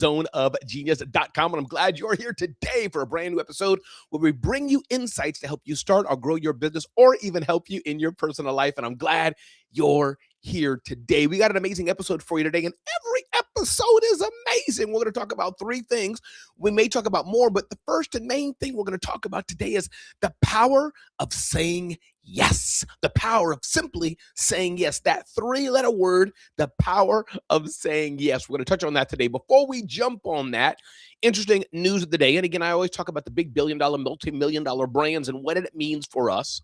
zoneofgenius.com. And I'm glad you're here today for a brand new episode where we bring you insights to help you start or grow your business or even help you in your personal life. And I'm glad you're here today. We got an amazing episode for you today, and every episode is amazing. We're going to talk about three things. We may talk about more, but the first and main thing we're going to talk about today is the power of saying yes. The power of simply saying yes. That three-letter word, the power of saying yes. We're going to touch on that today. Before we jump on that, interesting news of the day. And again, I always talk about the big billion-dollar, multi-million-dollar brands and what it means for us.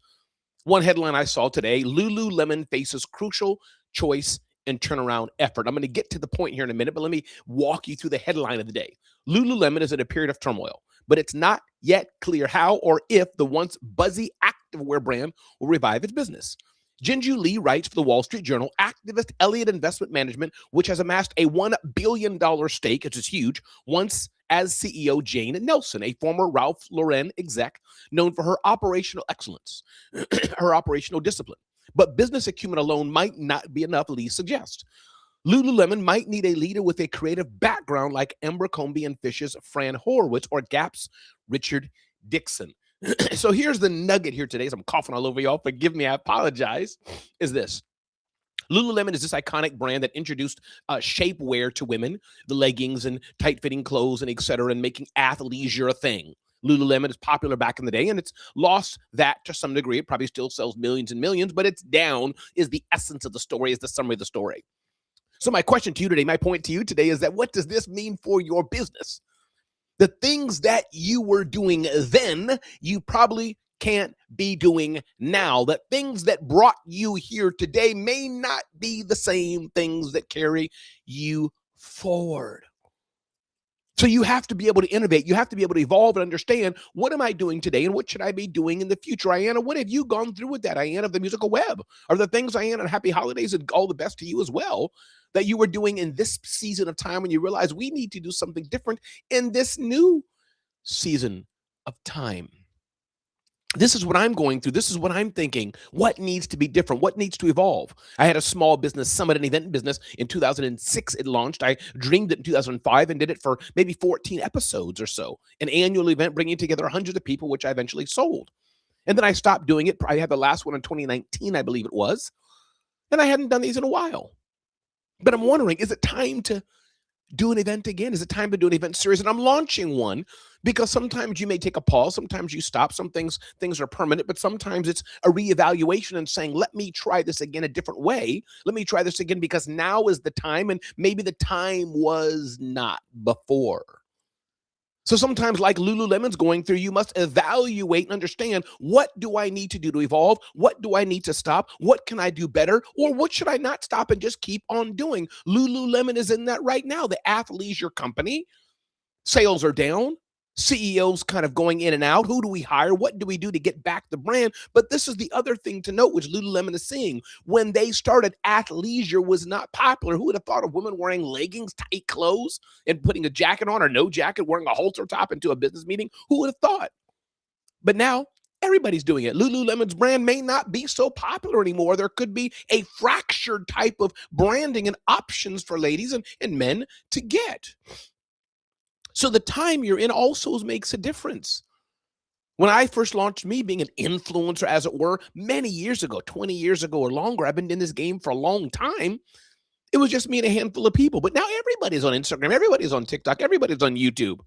One headline I saw today, Lululemon faces crucial choice and turnaround effort. I'm going to get to the point here in a minute, but let me walk you through the headline of the day. Lululemon is in a period of turmoil, but it's not yet clear how or if the once buzzy activewear brand will revive its business. Jinju Lee writes for the Wall Street Journal, activist Elliott Investment Management, which has amassed a $1 billion stake, which is huge, once as CEO Jane Nelson, a former Ralph Lauren exec, known for her operational excellence, her operational discipline. But business acumen alone might not be enough, Lee suggests. Lululemon might need a leader with a creative background like Abercrombie and Fitch's Fran Horowitz or Gap's Richard Dixon. So here's the nugget here today. As I'm coughing all over y'all, forgive me, I apologize, is this. Lululemon is this iconic brand that introduced shapewear to women, the leggings and tight-fitting clothes and et cetera, and making athleisure a thing. Lululemon is popular back in the day, and it's lost that to some degree. It probably still sells millions and millions, but it's down is the essence of the story, is the summary of the story. So my question to you today, my point to you today is that what does this mean for your business? The things that you were doing then, you probably can't be doing now. That things that brought you here today may not be the same things that carry you forward. So you have to be able to innovate. You have to be able to evolve and understand, what am I doing today and what should I be doing in the future? Ayanna, what have you gone through with that? Ayanna of the Musical Web. Are the things, Ayanna, and happy holidays and all the best to you as well, that you were doing in this season of time when you realize we need to do something different in this new season of time? This is what I'm going through. This is what I'm thinking. What needs to be different? What needs to evolve? I had a small business summit, an event business in 2006. It launched. I dreamed it in 2005 and did it for maybe 14 episodes or so. An annual event bringing together hundreds of people, which I eventually sold. And then I stopped doing it. I had the last one in 2019, I believe it was. And I hadn't done these in a while. But I'm wondering, is it time to do an event again? Is it time to do an event series? And I'm launching one because sometimes you may take a pause. Sometimes you stop. Some things are permanent, but sometimes it's a reevaluation and saying, let me try this again a different way. Let me try this again because now is the time, and maybe the time was not before. So sometimes, like Lululemon's going through, you must evaluate and understand, what do I need to do to evolve? What do I need to stop? What can I do better? Or what should I not stop and just keep on doing? Lululemon is in that right now. The athleisure company, sales are down. CEOs kind of going in and out. Who do we hire? What do we do to get back the brand? But this is the other thing to note, which Lululemon is seeing. When they started, athleisure was not popular. Who would have thought of women wearing leggings, tight clothes, and putting a jacket on or no jacket, wearing a halter top into a business meeting? Who would have thought? But now everybody's doing it. Lululemon's brand may not be so popular anymore. There could be a fractured type of branding and options for ladies and men to get. So the time you're in also makes a difference. When I first launched, me being an influencer, as it were, many years ago, 20 years ago or longer, I've been in this game for a long time. It was just me and a handful of people. But now everybody's on Instagram. Everybody's on TikTok. Everybody's on YouTube.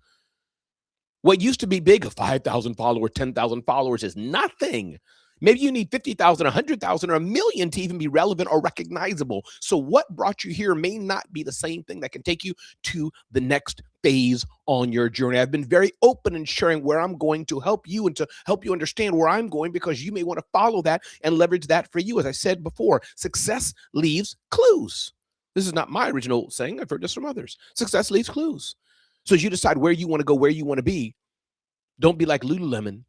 What used to be big, 5,000 followers, 10,000 followers, is nothing. Maybe you need 50,000, 100,000, or a million to even be relevant or recognizable. So what brought you here may not be the same thing that can take you to the next phase on your journey. I've been very open in sharing where I'm going to help you and to help you understand where I'm going, because you may want to follow that and leverage that for you. As I said before, success leaves clues. This is not my original saying. I've heard this from others. Success leaves clues. So as you decide where you want to go, where you want to be, don't be like Lululemon.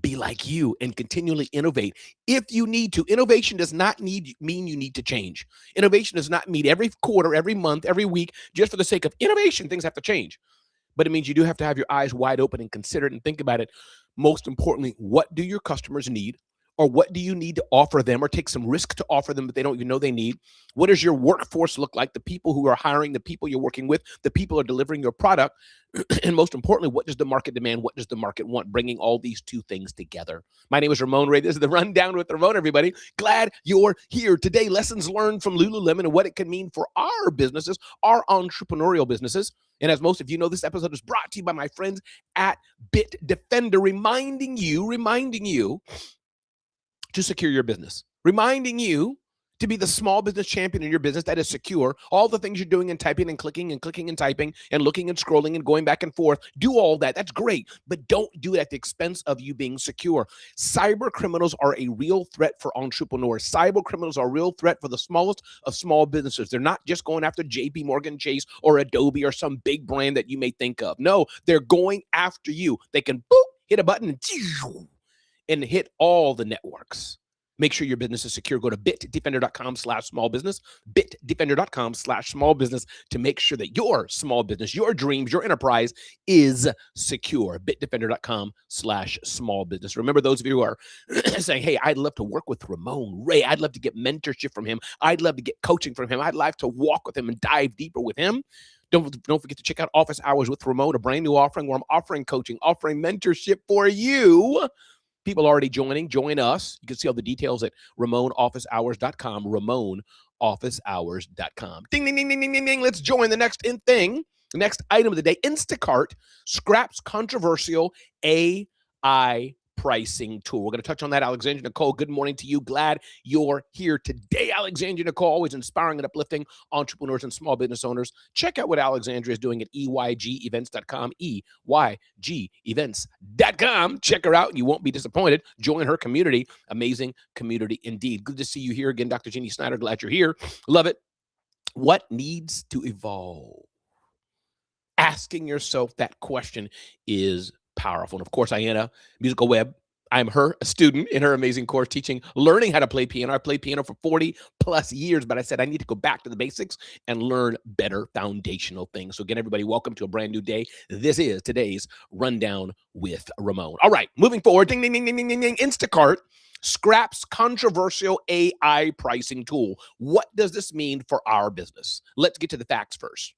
Be like you and continually innovate if you need to. Innovation does not mean you need to change. Innovation does not mean every quarter, every month, every week, just for the sake of innovation, things have to change. But it means you do have to have your eyes wide open and consider it and think about it. Most importantly, what do your customers need? Or what do you need to offer them, or take some risk to offer them that they don't even know they need? What does your workforce look like? The people who are hiring, the people you're working with, the people who are delivering your product. And most importantly, what does the market demand? What does the market want? Bringing all these two things together. My name is Ramon Ray. This is the Rundown with Ramon, everybody. Glad you're here today. Lessons learned from Lululemon and what it can mean for our businesses, our entrepreneurial businesses. And as most of you know, this episode is brought to you by my friends at Bitdefender, reminding you to secure your business, reminding you to be the small business champion in your business that is secure. All the things you're doing and typing and clicking and clicking and typing and looking and scrolling and going back and forth, do all that. That's great, but don't do it at the expense of you being secure. Cyber criminals are a real threat for entrepreneurs. Cyber criminals are a real threat for the smallest of small businesses. They're not just going after JP Morgan Chase or Adobe or some big brand that you may think of. No, they're going after you. They can boop, hit a button and hit all the networks. Make sure your business is secure. Go to bitdefender.com/small business, bitdefender.com/small business to make sure that your small business, your dreams, your enterprise is secure. bitdefender.com/small business. Remember, those of you who are saying, hey, I'd love to work with Ramon Ray. I'd love to get mentorship from him. I'd love to get coaching from him. I'd like to walk with him and dive deeper with him. Don't forget to check out Office Hours with Ramon, a brand new offering where I'm offering coaching, offering mentorship for you. People already joining. Join us. You can see all the details at RamonOfficeHours.com, RamonOfficeHours.com. Ding, ding, ding, ding, ding, ding, ding. Let's join the next thing. The next item of the day. Instacart scraps controversial AI pricing tool. We're going to touch on that. Alexandra Nicole, good morning to you. Glad you're here today. Alexandra Nicole, always inspiring and uplifting entrepreneurs and small business owners. Check out what Alexandra is doing at EYGEvents.com, EYGEvents.com. Check her out and you won't be disappointed. Join her community. Amazing community indeed. Good to see you here again, Dr. Jeannie Snyder. Glad you're here. Love it. What needs to evolve? Asking yourself that question is powerful. And of course, Ayanna Musical Web, I'm her student in her amazing course teaching, learning how to play piano. I played piano for 40 plus years, but I said I need to go back to the basics and learn better foundational things. So again, everybody, welcome to a brand new day. This is today's Rundown with Ramon. All right, moving forward. Ding, ding, ding, ding, ding, ding, ding. Instacart scraps controversial AI pricing tool. What does this mean for our business? Let's get to the facts first.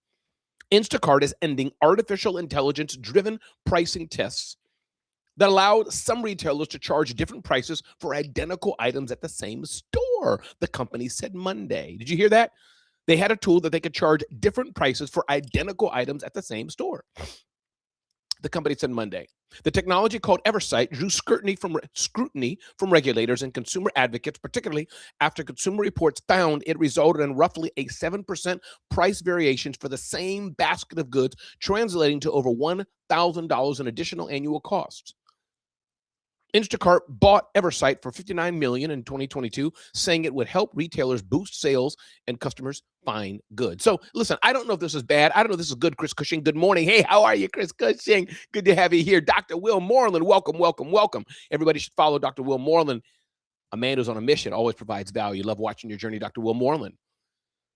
Instacart is ending artificial intelligence-driven pricing tests that allowed some retailers to charge different prices for identical items at the same store, the company said Monday. Did you hear that? They had a tool that they could charge different prices for identical items at the same store. The company said Monday. The technology, called Eversight, drew scrutiny from regulators and consumer advocates, particularly after Consumer Reports found it resulted in roughly a 7% price variations for the same basket of goods, translating to over $1,000 in additional annual costs. Instacart bought Eversight for $59 million in 2022, saying it would help retailers boost sales and customers find goods. So listen, I don't know if this is bad. I don't know if this is good, Chris Cushing. Good morning. Hey, how are you, Chris Cushing? Good to have you here. Dr. Will Moreland, welcome, welcome, welcome. Everybody should follow Dr. Will Moreland, a man who's on a mission, always provides value. Love watching your journey, Dr. Will Moreland.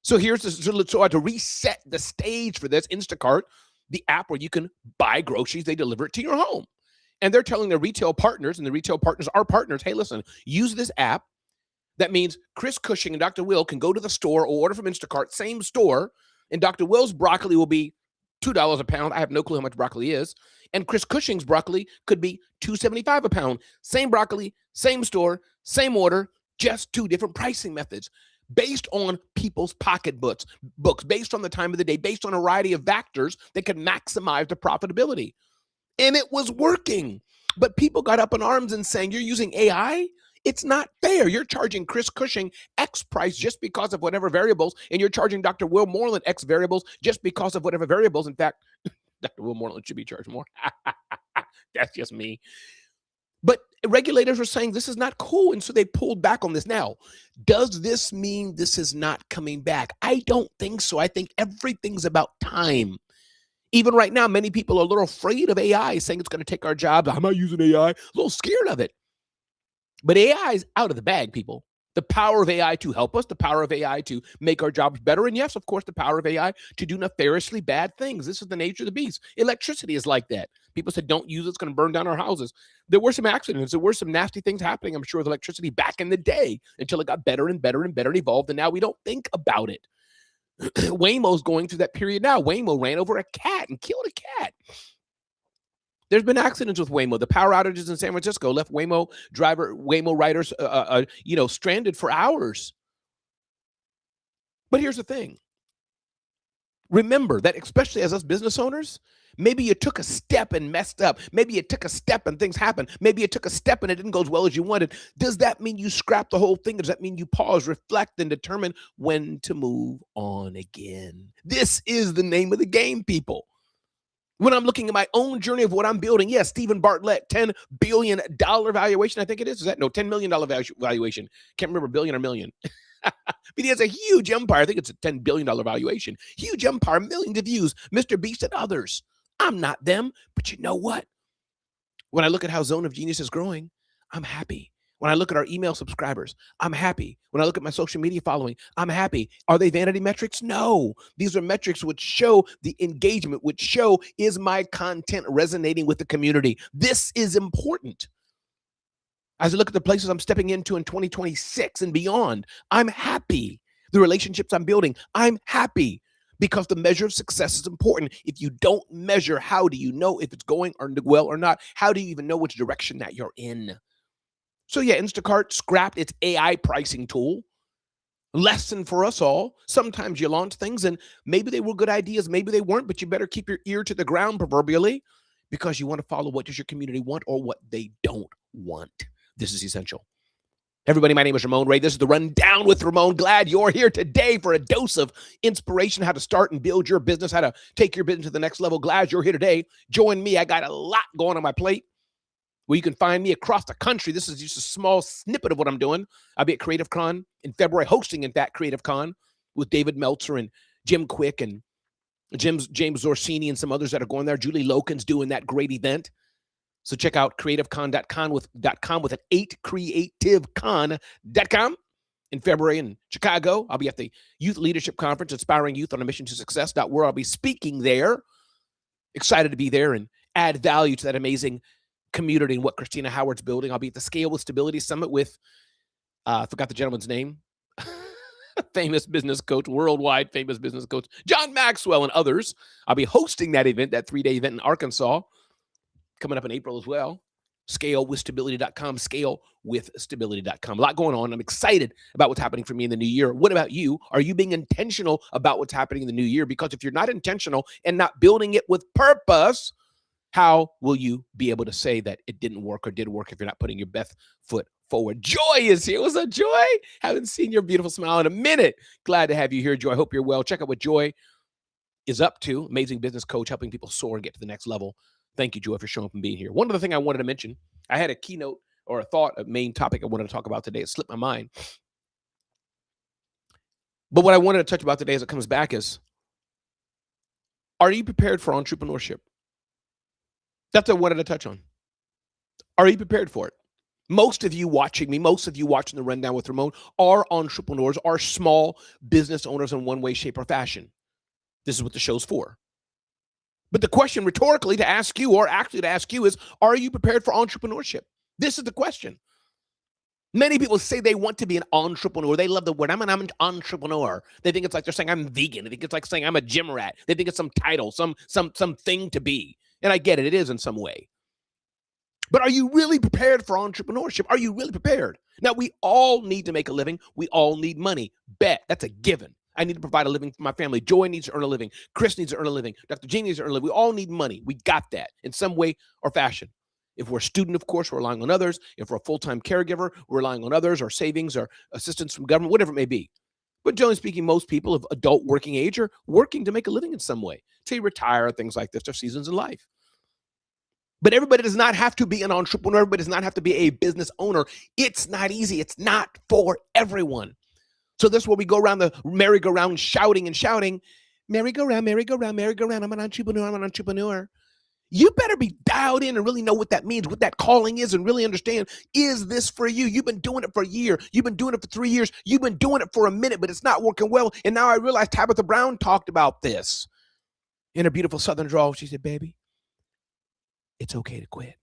So here's to reset the stage for this. Instacart, the app where you can buy groceries, they deliver it to your home. And they're telling their retail partners, and the retail partners are partners, hey, listen, use this app. That means Chris Cushing and Dr. Will can go to the store or order from Instacart, same store, and Dr. Will's broccoli will be $2 a pound. I have no clue how much broccoli is. And Chris Cushing's broccoli could be $2.75 a pound. Same broccoli, same store, same order, just two different pricing methods based on people's pocketbooks, based on the time of the day, based on a variety of factors that can maximize the profitability. And it was working. But people got up in arms and saying, you're using AI? It's not fair. You're charging Chris Cushing X price just because of whatever variables, and you're charging Dr. Will Moreland X variables just because of whatever variables. In fact, Dr. Will Moreland should be charged more. That's just me. But regulators are saying this is not cool, and so they pulled back on this. Now, does this mean this is not coming back? I don't think so. I think everything's about time. Even right now, many people are a little afraid of AI, saying it's going to take our jobs. I'm not using AI. A little scared of it. But AI is out of the bag, people. The power of AI to help us, the power of AI to make our jobs better, and yes, of course, the power of AI to do nefariously bad things. This is the nature of the beast. Electricity is like that. People said, don't use it, it's going to burn down our houses. There were some accidents. There were some nasty things happening, I'm sure, with electricity back in the day until it got better and better and better and evolved, and now we don't think about it. Waymo's going through that period now. Waymo ran over a cat and killed a cat. There's been accidents with Waymo. The power outages in San Francisco left Waymo riders, stranded for hours. But here's the thing. Remember that, especially as us business owners, maybe you took a step and messed up. Maybe you took a step and things happened. Maybe you took a step and it didn't go as well as you wanted. Does that mean you scrap the whole thing? Does that mean you pause, reflect, and determine when to move on again? This is the name of the game, people. When I'm looking at my own journey of what I'm building, yes, Stephen Bartlett, $10 billion valuation, I think it is. Is that? No, $10 million valuation. Can't remember billion or million. But he has a huge empire. I think it's a $10 billion valuation. Huge empire, millions of views. Mr. Beast and others. I'm not them, but you know what? When I look at how Zone of Genius is growing, I'm happy. When I look at our email subscribers, I'm happy. When I look at my social media following, I'm happy. Are they vanity metrics? No. These are metrics which show the engagement, which show, is my content resonating with the community? This is important. As I look at the places I'm stepping into in 2026 and beyond, I'm happy. The relationships I'm building, I'm happy, because the measure of success is important. If you don't measure, how do you know if it's going well or not? How do you even know which direction that you're in? So yeah, Instacart scrapped its AI pricing tool. Lesson for us all. Sometimes you launch things and maybe they were good ideas, maybe they weren't, but you better keep your ear to the ground proverbially, because you want to follow what does your community want or what they don't want. This is essential. Everybody, my name is Ramon Ray. This is the Rundown with Ramon. Glad you're here today for a dose of inspiration, how to start and build your business, how to take your business to the next level. Glad you're here today. Join me. I got a lot going on my plate. Well, you can find me across the country. This is just a small snippet of what I'm doing. I'll be at Creative Con in February, hosting, in fact, Creative Con with David Meltzer and Jim Quick and James Zorsini and some others that are going there. Julie Loken's doing that great event. So check out creativecon.com with an 8, creativecon.com in February in Chicago. I'll be at the Youth Leadership Conference, Inspiring Youth on a Mission to Success, where I'll be speaking there. Excited to be there and add value to that amazing community and what Christina Howard's building. I'll be at the Scale with Stability Summit with, I forgot the gentleman's name, famous business coach, worldwide famous business coach, John Maxwell and others. I'll be hosting that event, that 3-day event in Arkansas, coming up in April as well. Scalewithstability.com, scalewithstability.com. A lot going on. I'm excited about what's happening for me in the new year. What about you? Are you being intentional about what's happening in the new year? Because if you're not intentional and not building it with purpose, how will you be able to say that it didn't work or did work if you're not putting your best foot forward? Joy is here. What's up, Joy? Haven't seen your beautiful smile in a minute. Glad to have you here, Joy. Hope you're well. Check out what Joy is up to. Amazing business coach, helping people soar and get to the next level. Thank you, Joy, for showing up and being here. One other thing I wanted to mention, I had a keynote or a thought, a main topic I wanted to talk about today. It slipped my mind. But what I wanted to touch about today as it comes back is, are you prepared for entrepreneurship? That's what I wanted to touch on. Are you prepared for it? Most of you watching me, most of you watching the Rundown with Ramon are entrepreneurs, are small business owners in one way, shape, or fashion. This is what the show's for. But the question rhetorically to ask you, or actually to ask you, is, are you prepared for entrepreneurship? This is the question. Many people say they want to be an entrepreneur. They love the word. I'm an entrepreneur. They think it's like they're saying I'm vegan. They think it's like saying I'm a gym rat. They think it's some title, some thing to be. And I get it. It is in some way. But are you really prepared for entrepreneurship? Are you really prepared? Now, we all need to make a living. We all need money. Bet. That's a given. I need to provide a living for my family. Joy needs to earn a living. Chris needs to earn a living. Dr. Jean needs to earn a living. We all need money. We got that in some way or fashion. If we're a student, of course, we're relying on others. If we're a full-time caregiver, we're relying on others, or savings, or assistance from government, whatever it may be. But generally speaking, most people of adult working age are working to make a living in some way, to retire, things like this. There are seasons in life. But everybody does not have to be an entrepreneur. Everybody does not have to be a business owner. It's not easy. It's not for everyone. So this is where we go around the merry-go-round shouting and shouting, merry-go-round, merry-go-round, merry-go-round. I'm an entrepreneur. I'm an entrepreneur. you better be dialed in and really know what that means, what that calling is, and really understand, is this for you? You've been doing it for a year. You've been doing it for 3 years. You've been doing it for a minute, but it's not working well. And now I realize Tabitha Brown talked about this in her beautiful Southern drawl. She said, baby, it's okay to quit.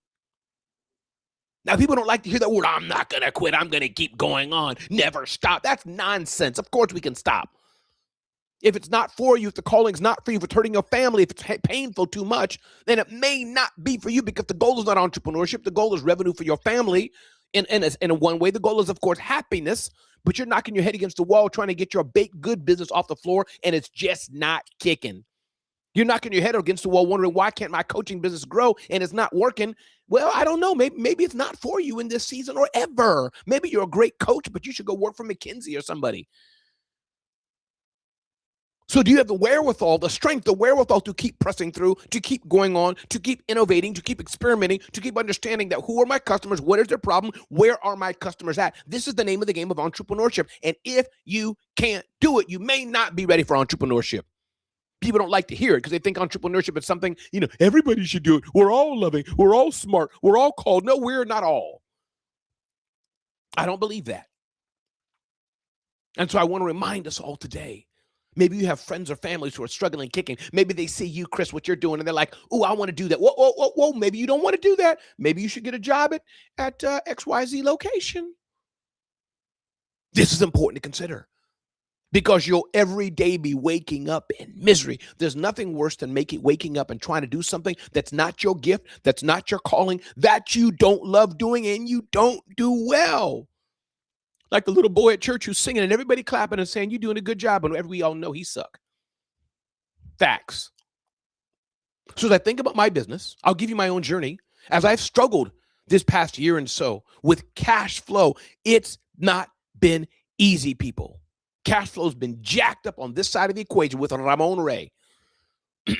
Now, people don't like to hear that word. I'm not going to quit. I'm going to keep going on. Never stop. That's nonsense. Of course we can stop. If it's not for you, if the calling's not for you, if it's hurting your family, if it's painful too much, then it may not be for you, because the goal is not entrepreneurship. The goal is revenue for your family. In one way, the goal is, of course, happiness, but you're knocking your head against the wall trying to get your baked good business off the floor, and it's just not kicking. You're knocking your head against the wall wondering, why can't my coaching business grow, and it's not working? Well, I don't know. Maybe it's not for you in this season or ever. Maybe you're a great coach, but you should go work for McKinsey or somebody. So do you have the wherewithal, the strength, the wherewithal to keep pressing through, to keep going on, to keep innovating, to keep experimenting, to keep understanding that who are my customers, what is their problem, where are my customers at? This is the name of the game of entrepreneurship. And if you can't do it, you may not be ready for entrepreneurship. People don't like to hear it because they think entrepreneurship is something, everybody should do it. We're all loving. We're all smart. We're all called. No, we're not all. I don't believe that. And so I want to remind us all today. Maybe you have friends or families who are struggling, kicking. Maybe they see you, Chris, what you're doing, and they're like, oh, I want to do that. Whoa. Maybe you don't want to do that. Maybe you should get a job at XYZ location. This is important to consider, because you'll every day be waking up in misery. There's nothing worse than waking up and trying to do something that's not your gift, that's not your calling, that you don't love doing, and you don't do well. Like the little boy at church who's singing and everybody clapping and saying, you're doing a good job, and we all know he suck. Facts. So as I think about my business, I'll give you my own journey. As I've struggled this past year and so with cash flow, it's not been easy, people. Cash flow has been jacked up on this side of the equation with Ramon Ray.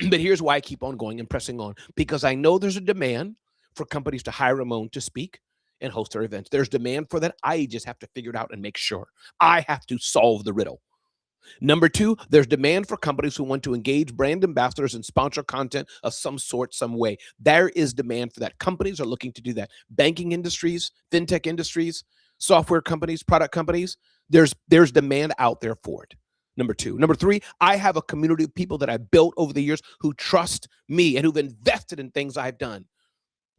But here's why I keep on going and pressing on, because I know there's a demand for companies to hire Ramon to speak and host their events. There's demand for that. I just have to figure it out and make sure. I have to solve the riddle. Number two, there's demand for companies who want to engage brand ambassadors and sponsor content of some sort, some way. There is demand for that. Companies are looking to do that. Banking industries, fintech industries, software companies, product companies, there's demand out there for it. Number two. Number three, I have a community of people that I've built over the years who trust me and who've invested in things I've done.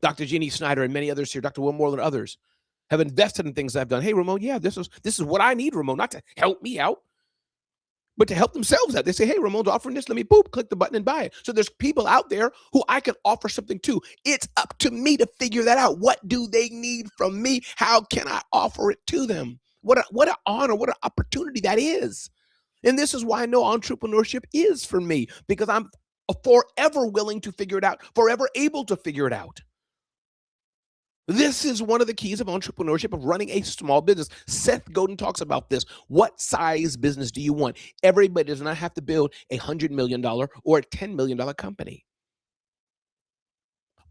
Dr. Jeannie Snyder and many others here, Dr. Will Moore and others, have invested in things I've done. Hey, Ramon, yeah, this is what I need, Ramon, not to help me out, but to help themselves out. They say, hey, Ramon's offering this. Let me click the button and buy it. So there's people out there who I can offer something to. It's up to me to figure that out. What do they need from me? How can I offer it to them? What an honor, what an opportunity that is. And this is why I know entrepreneurship is for me, because I'm forever willing to figure it out, forever able to figure it out. This is one of the keys of entrepreneurship, of running a small business. Seth Godin talks about this. What size business do you want? Everybody does not have to build a $100 million or a $10 million company.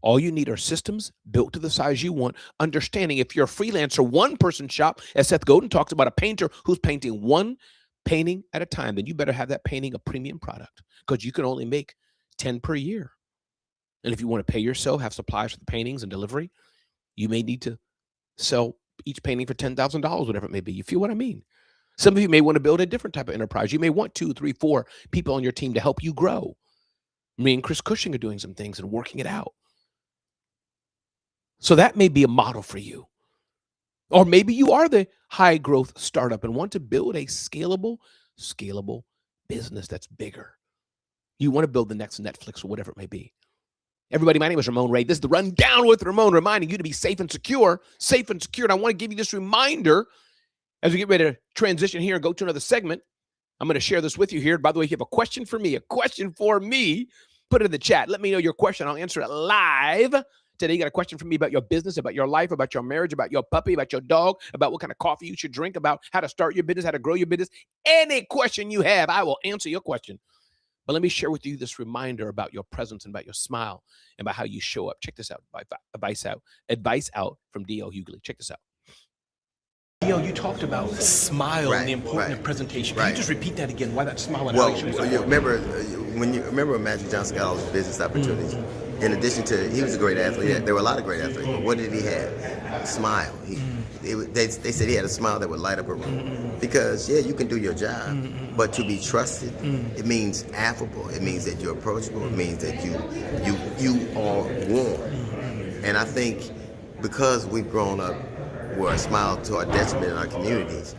All you need are systems built to the size you want. Understanding if you're a freelancer, one-person shop, as Seth Godin talks about, a painter who's painting one painting at a time, then you better have that painting a premium product, because you can only make 10 per year. And if you want to pay yourself, have supplies for the paintings and delivery, you may need to sell each painting for $10,000, whatever it may be. You feel what I mean? Some of you may want to build a different type of enterprise. You may want 2, 3, 4 people on your team to help you grow. Me and Chris Cushing are doing some things and working it out. So that may be a model for you. Or maybe you are the high growth startup and want to build a scalable business that's bigger. You want to build the next Netflix or whatever it may be. Everybody, my name is Ramon Ray. This is the Rundown with Ramon, reminding you to be safe and secure. And I want to give you this reminder as we get ready to transition here and go to another segment. I'm going to share this with you here. By the way, if you have a question for me, put it in the chat. Let me know your question. I'll answer it live. Today, you got a question for me about your business, about your life, about your marriage, about your puppy, about your dog, about what kind of coffee you should drink, about how to start your business, how to grow your business. Any question you have, I will answer your question. But let me share with you this reminder about your presence and about your smile and about how you show up. Check this out. Advice out from D.L. Hughley. Check this out. D.L., you talked about smile and the importance of presentation. Can you just repeat that again? Why that smile? And well, you remember when Magic Johnson got all his business opportunities. in addition to, he was a great athlete. There were a lot of great athletes, but what did he have? Smile. They said he had a smile that would light up a room. Because yeah, you can do your job, but to be trusted, it means affable. It means that you're approachable. It means that you are warm. And I think because we've grown up where a smile to our detriment in our communities,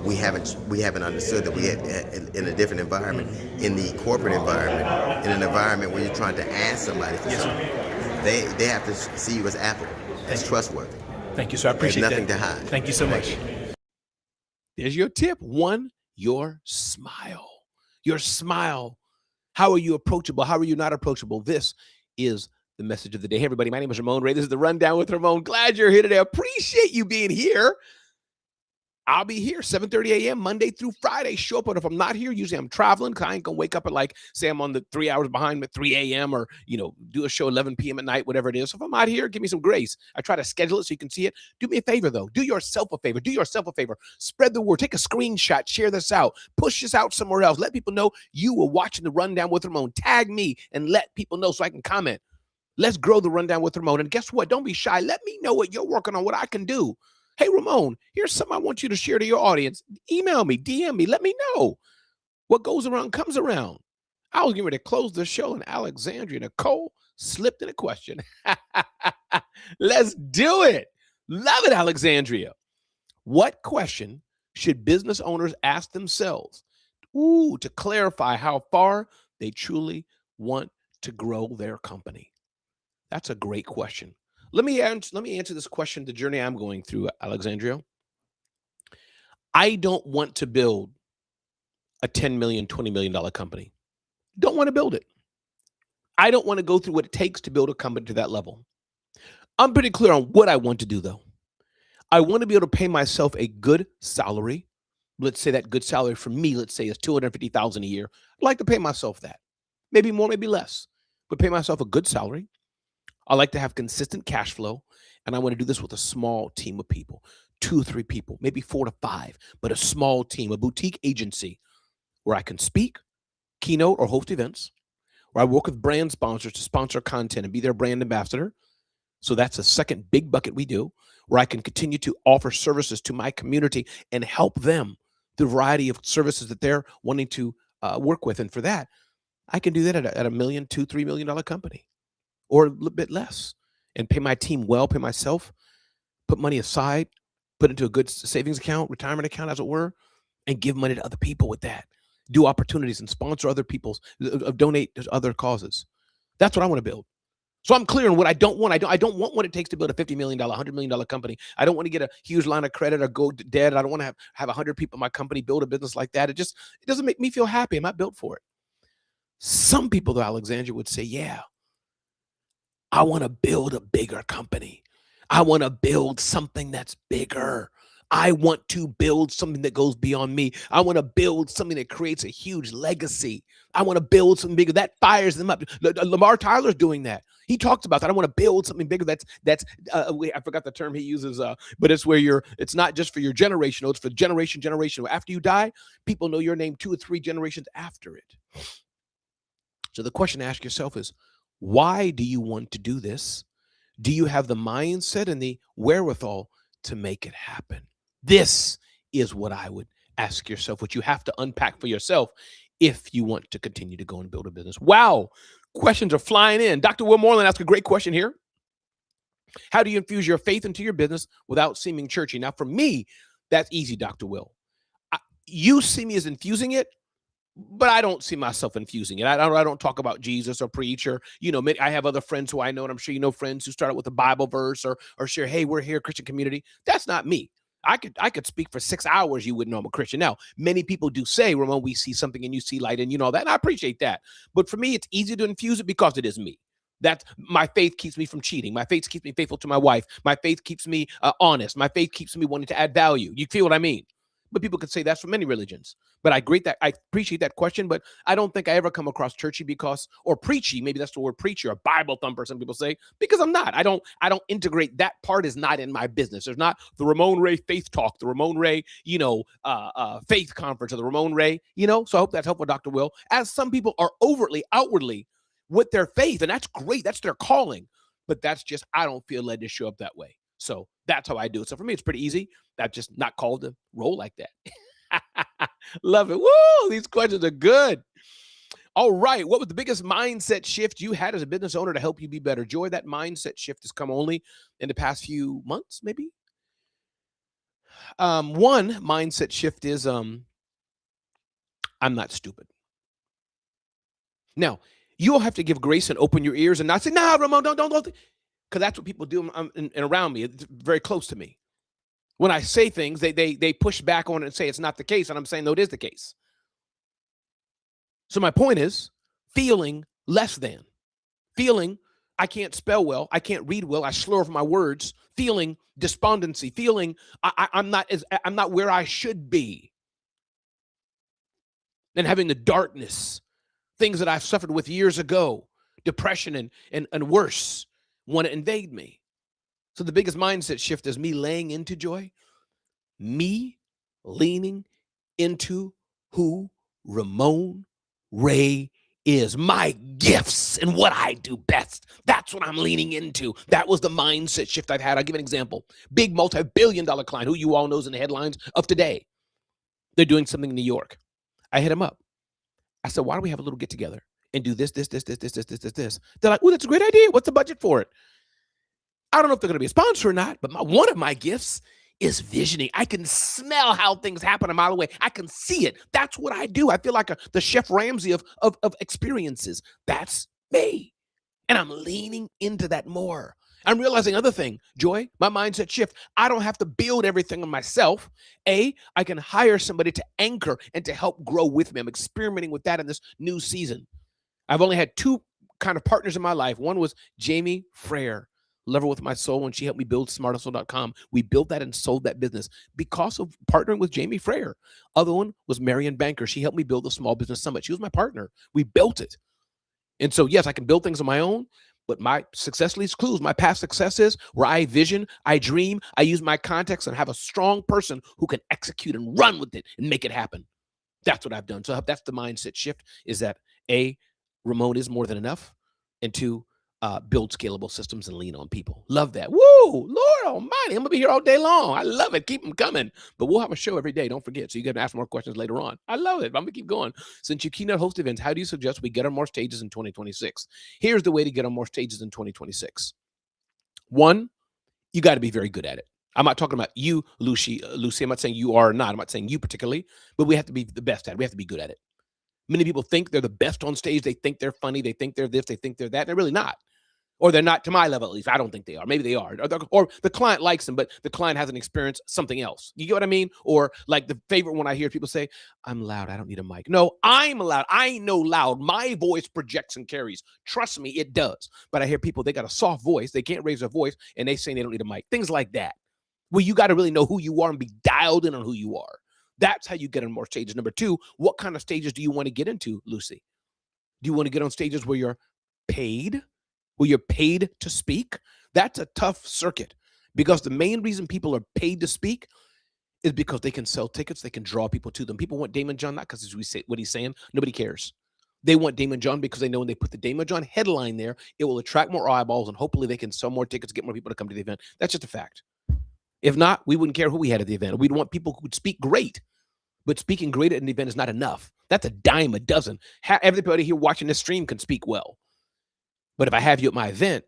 we haven't understood that we in a different environment, in the corporate environment, in an environment where you're trying to ask somebody for something, they have to see you as affable, as trustworthy. Thank you, sir. I appreciate that. There's nothing to hide. Thank you so much. There's your tip. One, your smile. Your smile. How are you approachable? How are you not approachable? This is the message of the day. Hey, everybody. My name is Ramon Ray. This is the Rundown with Ramon. Glad you're here today. Appreciate you being here. I'll be here 7:30 a.m. Monday through Friday. Show up. But if I'm not here, usually I'm traveling. I ain't going to wake up at like, say I'm on the 3 hours behind at 3 a.m. or, do a show 11 p.m. at night, whatever it is. So if I'm not here, give me some grace. I try to schedule it so you can see it. Do me a favor, though. Do yourself a favor. Do yourself a favor. Spread the word. Take a screenshot. Share this out. Push this out somewhere else. Let people know you were watching the Rundown with Ramon. Tag me and let people know so I can comment. Let's grow the Rundown with Ramon. And guess what? Don't be shy. Let me know what you're working on, what I can do. Hey, Ramon, here's something I want you to share to your audience. Email me, DM me, let me know. What goes around comes around. I was getting ready to close the show, and Alexandria Nicole slipped in a question. Let's do it. Love it, Alexandria. What question should business owners ask themselves to clarify how far they truly want to grow their company? That's a great question. Let me answer this question, the journey I'm going through, Alexandria. I don't want to build a $10 million, $20 million company. Don't want to build it. I don't want to go through what it takes to build a company to that level. I'm pretty clear on what I want to do, though. I want to be able to pay myself a good salary. Let's say that good salary for me, let's say, is $250,000 a year. I'd like to pay myself that. Maybe more, maybe less, but pay myself a good salary. I like to have consistent cash flow, and I want to do this with a small team of people, 2 or 3 people, maybe 4 to 5, but a small team, a boutique agency where I can speak, keynote, or host events, where I work with brand sponsors to sponsor content and be their brand ambassador. So that's a second big bucket we do, where I can continue to offer services to my community and help them through a variety of services that they're wanting to work with. And for that, I can do that at a $1 million, $2, $3 million company. Or a little bit less, and pay my team well, pay myself, put money aside, put into a good savings account, retirement account, as it were, and give money to other people with that. Do opportunities and sponsor other people's, donate to other causes. That's what I want to build. So I'm clear on what I don't want. I don't want what it takes to build a $50 million, $100 million company. I don't want to get a huge line of credit or go dead. I don't want to have 100 people in my company build a business like that. It doesn't make me feel happy. I'm not built for it. Some people, though, Alexandria, would say, yeah, I want to build a bigger company. I want to build something that's bigger. I want to build something that goes beyond me. I want to build something that creates a huge legacy. I want to build something bigger. That fires them up. Lamar Tyler's doing that. He talks about that. I want to build something bigger. I forgot the term he uses, but it's where it's not just for your generation. It's for generation. After you die, people know your name 2 or 3 generations after it. So the question to ask yourself is, why do you want to do this? Do you have the mindset and the wherewithal to make it happen? This is what I would ask yourself, what you have to unpack for yourself if you want to continue to go and build a business. Wow. Questions are flying in. Dr. Will Moreland asked a great question here. How do you infuse your faith into your business without seeming churchy? Now, for me, that's easy, Dr. Will. You see me as infusing it, but I don't see myself infusing it. I don't talk about Jesus or preach or, I have other friends who I know, and I'm sure you know friends who started with a Bible verse or share, hey, we're here, Christian community. That's not me. I could speak for 6 hours. You wouldn't know I'm a Christian. Now, many people do say, Ramon, we see something and you see light and that. And I appreciate that. But for me, it's easy to infuse it because it is me. That's my faith keeps me from cheating. My faith keeps me faithful to my wife. My faith keeps me honest. My faith keeps me wanting to add value. You feel what I mean? But people could say that's for many religions. But I appreciate that question, but I don't think I ever come across churchy or preachy. Maybe that's the word preachy or Bible thumper, some people say, because I'm not. I don't integrate. That part is not in my business. There's not the Ramon Ray faith talk, the Ramon Ray, faith conference, or the Ramon Ray, So I hope that's helpful, Dr. Will. As some people are outwardly with their faith. And that's great. That's their calling. But that's just, I don't feel led to show up that way. So that's how I do it. So for me, it's pretty easy. I'm just not called to roll like that. Love it. Woo! These questions are good. All right. What was the biggest mindset shift you had as a business owner to help you be better? Joy, that mindset shift has come only in the past few months, maybe. One mindset shift is I'm not stupid. Now, you'll have to give grace and open your ears and not say, "No, Ramon, don't," because that's what people do and around me. It's very close to me. When I say things, they push back on it and say it's not the case, and I'm saying no, it is the case. So my point is feeling less than, feeling I can't spell well, I can't read well, I slur over my words, feeling despondency, feeling I'm not where I should be, and having the darkness, things that I've suffered with years ago, depression and worse, want to invade me. So the biggest mindset shift is me laying into joy, me leaning into who Ramon Ray is, my gifts and what I do best. That's what I'm leaning into. That was the mindset shift I've had. I'll give an example. Big multi-billion-dollar client who you all knows in the headlines of today. They're doing something in New York. I hit them up. I said, why don't we have a little get together and do this. They're like, oh, that's a great idea. What's the budget for it? I don't know if they're going to be a sponsor or not, but one of my gifts is visioning. I can smell how things happen a mile away. I can see it. That's what I do. I feel like the Chef Ramsay of experiences. That's me. And I'm leaning into that more. I'm realizing another thing, Joy, my mindset shift. I don't have to build everything on myself. I can hire somebody to anchor and to help grow with me. I'm experimenting with that in this new season. I've only had two kind of partners in my life. One was Jamie Frere. Love her with my soul, and she helped me build smarthustle.com. We built that and sold that business because of partnering with Jamie Frere. Other one was Marion Banker. She helped me build the Small Business Summit. She was my partner. We built it. And so, yes, I can build things on my own, but my success leaves clues. My past successes where I vision, I dream, I use my context and have a strong person who can execute and run with it and make it happen. That's what I've done. So that's the mindset shift, is that A, Ramon is more than enough, and two, build scalable systems and lean on people. Love that. Woo! Lord almighty, I'm going to be here all day long. I love it. Keep them coming. But we'll have a show every day. Don't forget. So you got to ask more questions later on. I love it. I'm going to keep going. Since you keynote host events, how do you suggest we get on more stages in 2026? Here's the way to get on more stages in 2026. One, you got to be very good at it. I'm not talking about you, Lucy. I'm not saying you are or not. I'm not saying you particularly, but we have to be the best at it. We have to be good at it. Many people think they're the best on stage. They think they're funny. They think they're this. They think they're that. They're really not. Or they're not, to my level at least. I don't think they are. Maybe they are. Or the client likes them, but the client hasn't experienced something else. You get what I mean? Or like the favorite one I hear people say, I'm loud. I don't need a mic. No, I'm loud. I know loud. My voice projects and carries. Trust me, it does. But I hear people, they got a soft voice. They can't raise their voice, and they say they don't need a mic. Things like that. Well, you got to really know who you are and be dialed in on who you are. That's how you get on more stages. Number two, what kind of stages do you want to get into, Lucy? Do you want to get on stages where you're paid? Where you're paid to speak? That's a tough circuit, because the main reason people are paid to speak is because they can sell tickets. They can draw people to them. People want Damon John, not because what he's saying. Nobody cares. They want Damon John because they know when they put the Damon John headline there, it will attract more eyeballs, and hopefully they can sell more tickets, get more people to come to the event. That's just a fact. If not, we wouldn't care who we had at the event. We'd want people who would speak great. But speaking great at an event is not enough. That's a dime a dozen. Everybody here watching this stream can speak well. But if I have you at my event,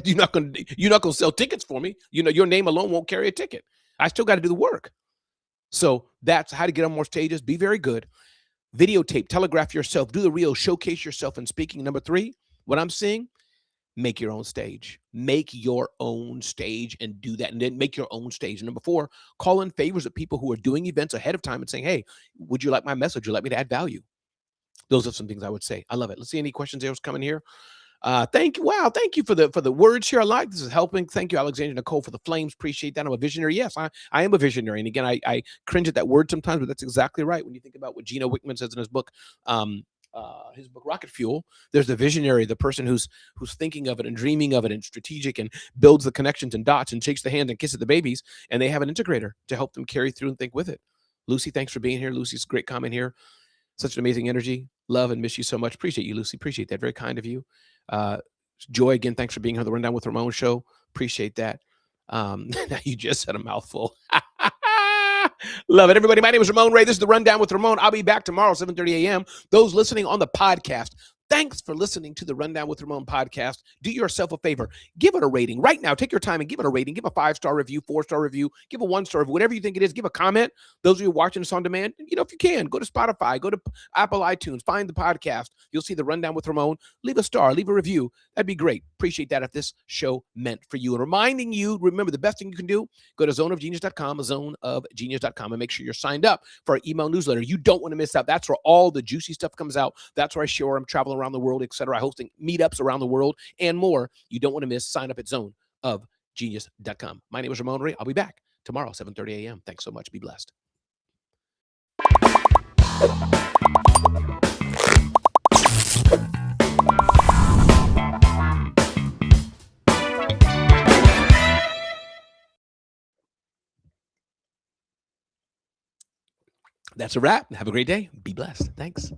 you're not going to sell tickets for me. You know, your name alone won't carry a ticket. I still got to do the work. So that's how to get on more stages. Be very good. Videotape, telegraph yourself, do the reel, showcase yourself in speaking. Number three, what I'm seeing, make your own stage. Make your own stage and do that. And then make your own stage. And number four, call in favors of people who are doing events ahead of time and saying, hey, would you like my message? Would you like me to add value? Those are some things I would say. I love it. Let's see any questions that was coming here. Thank you. Wow. Thank you for the words here. I like this is helping. Thank you, Alexandra Nicole, for the flames. Appreciate that. I'm a visionary. Yes, I am a visionary. And again, I cringe at that word sometimes, but that's exactly right. When you think about what Gino Wickman says in his book Rocket Fuel, there's the visionary, the person who's thinking of it and dreaming of it and strategic and builds the connections and dots and shakes the hand and kisses the babies. And they have an integrator to help them carry through and think with it. Lucy, thanks for being here. Lucy's great comment here. Such an amazing energy. Love and miss you so much. Appreciate you, Lucy. Appreciate that. Very kind of you. Joy, again, thanks for being here on the Rundown with Ramon show. Appreciate that. Now you just said a mouthful. Love it, everybody. My name is Ramon Ray. This is the Rundown with Ramon. I'll be back tomorrow, 7:30 a.m. Those listening on the podcast, thanks for listening to the Rundown with Ramon podcast. Do yourself a favor. Give it a rating. Right now, take your time and give it a rating. Give a 5-star review, 4-star review, give a 1-star review, whatever you think it is. Give a comment. Those of you watching this on demand, if you can, go to Spotify, go to Apple iTunes, find the podcast. You'll see the Rundown with Ramon. Leave a star, leave a review. That'd be great. Appreciate that if this show meant for you. And reminding you, remember, the best thing you can do, go to zoneofgenius.com, zoneofgenius.com, and make sure you're signed up for our email newsletter. You don't want to miss out. That's where all the juicy stuff comes out. That's where I share. I'm traveling around the world, etc., hosting meetups around the world and more. You don't want to miss. Sign up at zoneofgenius.com. My name is Ramon Ray. I'll be back tomorrow, 7:30 a.m. Thanks so much. Be blessed. That's a wrap. Have a great day. Be blessed. Thanks.